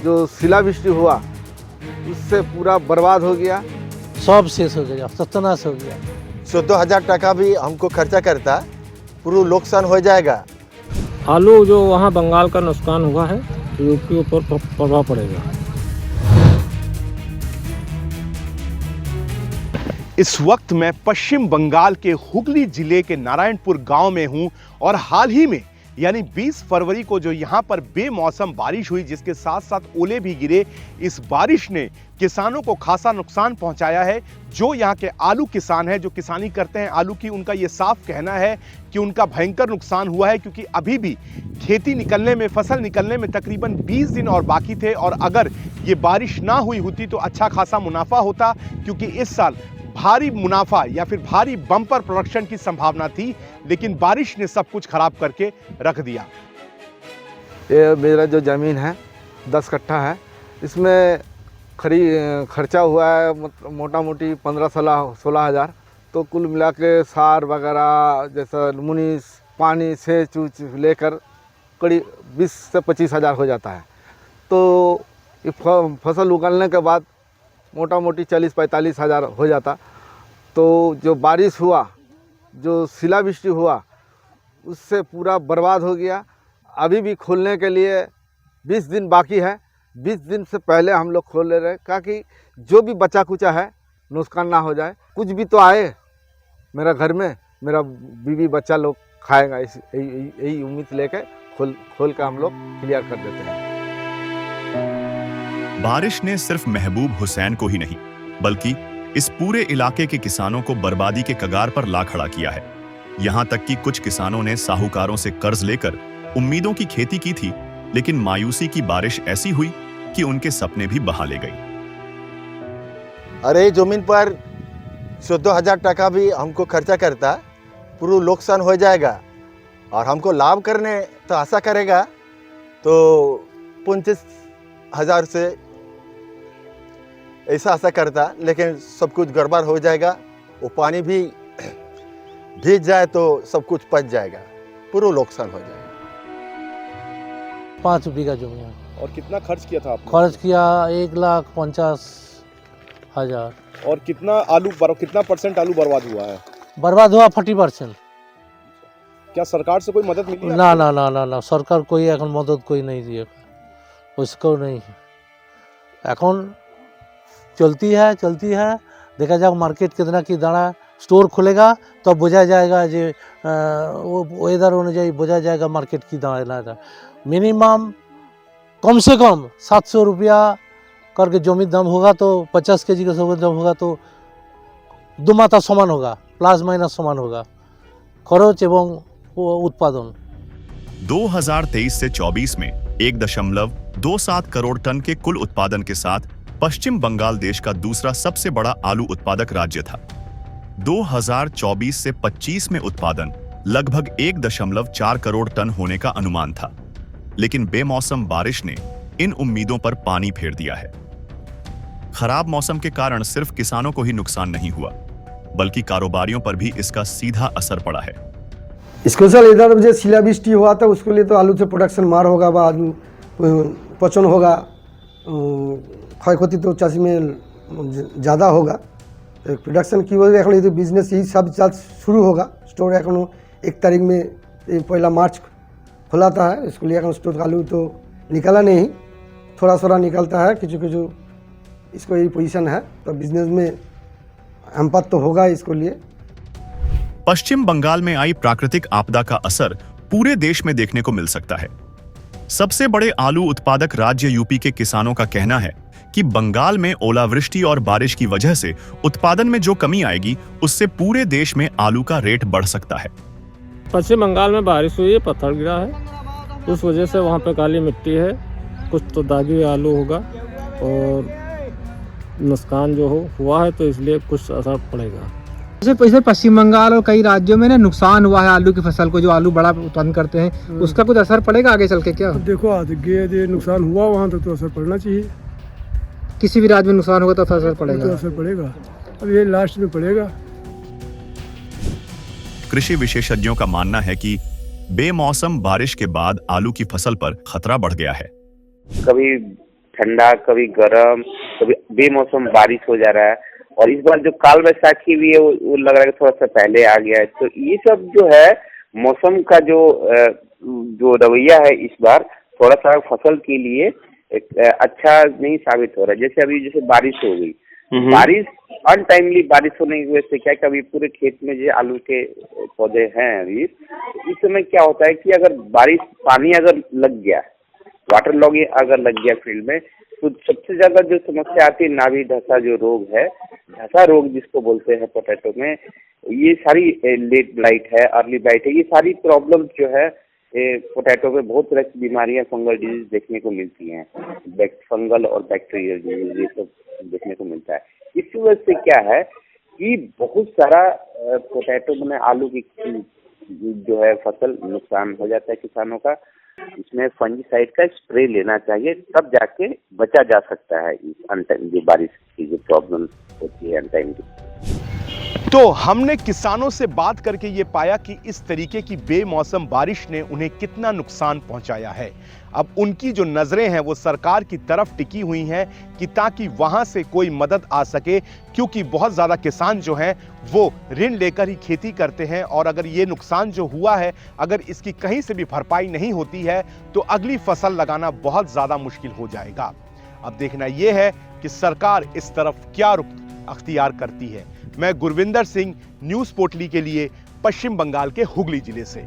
जो शिलावृष्टि हुआ उससे पूरा बर्बाद हो गया, सब शेष हो गया, सत्यानाश हो गया। 14,000 टका भी हमको खर्चा करता, पूरा नुकसान हो जाएगा। आलू जो वहाँ बंगाल का नुकसान हुआ है तो यूपी ऊपर प्रभाव पड़ेगा। इस वक्त मैं पश्चिम बंगाल के हुगली जिले के नारायणपुर गांव में हूं और हाल ही में यानी 20 फरवरी को जो यहां पर बेमौसम बारिश हुई, जिसके साथ साथ ओले भी गिरे, इस बारिश ने किसानों को खासा नुकसान पहुंचाया है। जो यहां के आलू किसान हैं, जो किसानी करते हैं आलू की, उनका ये साफ कहना है कि उनका भयंकर नुकसान हुआ है, क्योंकि अभी भी खेती निकलने में, फसल निकलने में तकरीबन 20 दिन और बाकी थे। और अगर ये बारिश ना हुई होती तो अच्छा खासा मुनाफा होता, क्योंकि इस साल भारी मुनाफा या फिर भारी बम्पर प्रोडक्शन की संभावना थी, लेकिन बारिश ने सब कुछ खराब करके रख दिया। ये मेरा जो ज़मीन है 10 कट्ठा है, इसमें खर्चा हुआ है मोटा मोटी 15-16 हज़ार। तो कुल मिला के सार वगैरह जैसा मुनीस, पानी, सेच उच लेकर करीब 20 से 25 हज़ार हो जाता है। तो ये फसल उगलने के बाद मोटा मोटी 40-45 हज़ार हो जाता। तो जो बारिश हुआ, जो शिलावृष्टि हुआ, उससे पूरा बर्बाद हो गया। अभी भी खोलने के लिए 20 दिन बाकी है। 20 दिन से पहले हम लोग खोल ले रहे हैं, ताकि जो भी बचा कुचा है नुकसान ना हो जाए। कुछ भी तो आए मेरा घर में, मेरा बीवी बच्चा लोग खाएगा, यही उम्मीद लेके खोल के हम लोग क्लियर कर देते हैं। बारिश ने सिर्फ महबूब हुसैन को ही नहीं, बल्कि इस पूरे इलाके के किसानों को बर्बादी के कगार पर ला खड़ा किया है। यहां तक कि कुछ किसानों ने साहूकारों से कर्ज लेकर उम्मीदों की खेती की थी, लेकिन मायूसी की बारिश ऐसी हुई कि उनके सपने भी बहा ले गई। अरे जमीन पर 14,000 टका भी हमको खर्चा करता, पूरा नुकसान हो जाएगा। और हमको लाभ करने तो आशा करेगा तो 25,000 से ऐसा आशा करता, लेकिन सब कुछ गड़बड़ हो जाएगा। वो पानी भी भीग जाए तो सब कुछ पच जाएगा, पूरा नुकसान हो जाएगा। 5 बीघा जमीन। और कितना खर्च किया था आपने? खर्च किया 1,50,000। और कितना परसेंट आलू बर्बाद हुआ है? बर्बाद हुआ 40%। क्या सरकार से कोई मदद मिली? ना, सरकार कोई এখন मदद कोई नहीं दिए, उसको नहीं। এখন चलती है, देखा जाए मार्केट कितना की दाना। स्टोर खुलेगा तो बोझा जाएगा, जो वो वेदर अनुযায়ী बोझा जाएगा मार्केट की दाना। मिनिमम कम से कम 700 रुपया करके जमीन दाम होगा, तो 50 केजी का जमीन दाम होगा तो 2 मात्रा समान होगा, प्लस माइनस समान होगा खर्च एवं उत्पादन। 2023 से 24 में 1.27 करोड़ टन के कुल उत्पादन के साथ पश्चिम बंगाल देश का दूसरा सबसे बड़ा आलू उत्पादक राज्य था। 2024 से 25 में उत्पादन लगभग 1.4 करोड़ टन होने का अनुमान था, लेकिन बेमौसम बारिश ने इन उम्मीदों पर पानी फेर दिया है। खराब मौसम के कारण सिर्फ किसानों को ही नुकसान नहीं हुआ, बल्कि कारोबारियों पर भी इसका सीधा असर पड़ा है। स्पेशल इधर जो शिलावृष्टि हुआ था उसके लिए तो आलू से प्रोडक्शन मार होगा, आलू पचन होगा, क्षय क्षति तो चाषी में ज़्यादा होगा। तो प्रोडक्शन की वजह से तो बिजनेस यही सब शुरू होगा। स्टोर এখন 1 तारीख में 1 मार्च खुलाता है, इसके लिए स्टोर आलू तो निकला नहीं, थोड़ा निकलता है, किचु इसको यही पोजीशन है। तो बिजनेस में इम्पैक्ट तो होगा इसको लिए। पश्चिम बंगाल में आई प्राकृतिक आपदा का असर पूरे देश में देखने को मिल सकता है। सबसे बड़े आलू उत्पादक राज्य यूपी के किसानों का कहना है कि बंगाल में ओलावृष्टि और बारिश की वजह से उत्पादन में जो कमी आएगी, उससे पूरे देश में आलू का रेट बढ़ सकता है। पश्चिम बंगाल में बारिश हुई है, पत्थर गिरा है, उस वजह से वहाँ पे काली मिट्टी है, कुछ तो दागी हुई आलू होगा और नुकसान जो हुआ है, तो इसलिए कुछ असर पड़ेगा। जैसे पश्चिम बंगाल और कई राज्यों में ना नुकसान हुआ है आलू की फसल को, जो आलू बड़ा उत्पादन करते हैं, उसका कुछ असर पड़ेगा आगे चल के क्या? देखो आगे नुकसान हुआ वहाँ तो असर पड़ना चाहिए। किसी भी राज्य में नुकसान होगा तो असर पड़ेगा। तो असर पड़ेगा, अब ये लास्ट में पड़ेगा। कृषि विशेषज्ञों का मानना है कि बेमौसम बारिश के बाद आलू की फसल पर खतरा बढ़ गया है। कभी ठंडा, कभी गर्म, कभी बेमौसम बारिश हो जा रहा है। और इस बार जो काल बैसाखी भी है वो लग रहा है कि थोड़ा सा पहले आ गया है। तो ये सब जो है मौसम का जो रवैया है इस बार थोड़ा सा फसल के लिए एक अच्छा नहीं साबित हो रहा है। जैसे अभी बारिश हो गई, बारिश अनटाइमली बारिश होने की वजह से क्या कभी पूरे खेत में जो आलू के पौधे हैं अभी, इस समय क्या होता है कि अगर बारिश पानी अगर लग गया, वाटर लॉगिंग अगर लग गया फील्ड में, तो सबसे ज्यादा जो समस्या आती है नाभी धसा जो रोग है, धसा रोग जिसको बोलते हैं पोटैटो में, ये सारी लेट ब्लाइट है, अर्ली ब्लाइट है, ये सारी प्रॉब्लम जो है पोटैटो में बहुत तरह की बीमारियां, फंगल डिजीज देखने को मिलती हैं, फंगल और बैक्टीरियल डिजीज ये सब देखने को मिलता है। इसी वजह से क्या है कि बहुत सारा पोटैटो में आलू की जो है फसल नुकसान हो जाता है किसानों का। इसमें फंजीसाइड का स्प्रे लेना चाहिए, तब जाके बचा जा सकता है इस अनटाइम जो बारिश की जो प्रॉब्लम होती है अनटाइम की। तो हमने किसानों से बात करके ये पाया कि इस तरीके की बेमौसम बारिश ने उन्हें कितना नुकसान पहुंचाया है। अब उनकी जो नजरें हैं वो सरकार की तरफ टिकी हुई हैं कि ताकि वहां से कोई मदद आ सके, क्योंकि बहुत ज़्यादा किसान जो हैं वो ऋण लेकर ही खेती करते हैं और अगर ये नुकसान जो हुआ है, अगर इसकी कहीं से भी भरपाई नहीं होती है तो अगली फसल लगाना बहुत ज़्यादा मुश्किल हो जाएगा। अब देखना यह है कि सरकार इस तरफ क्या रुख अख्तियार करती है। मैं गुरविंदर सिंह, न्यूज़ पोटली के लिए पश्चिम बंगाल के हुगली जिले से।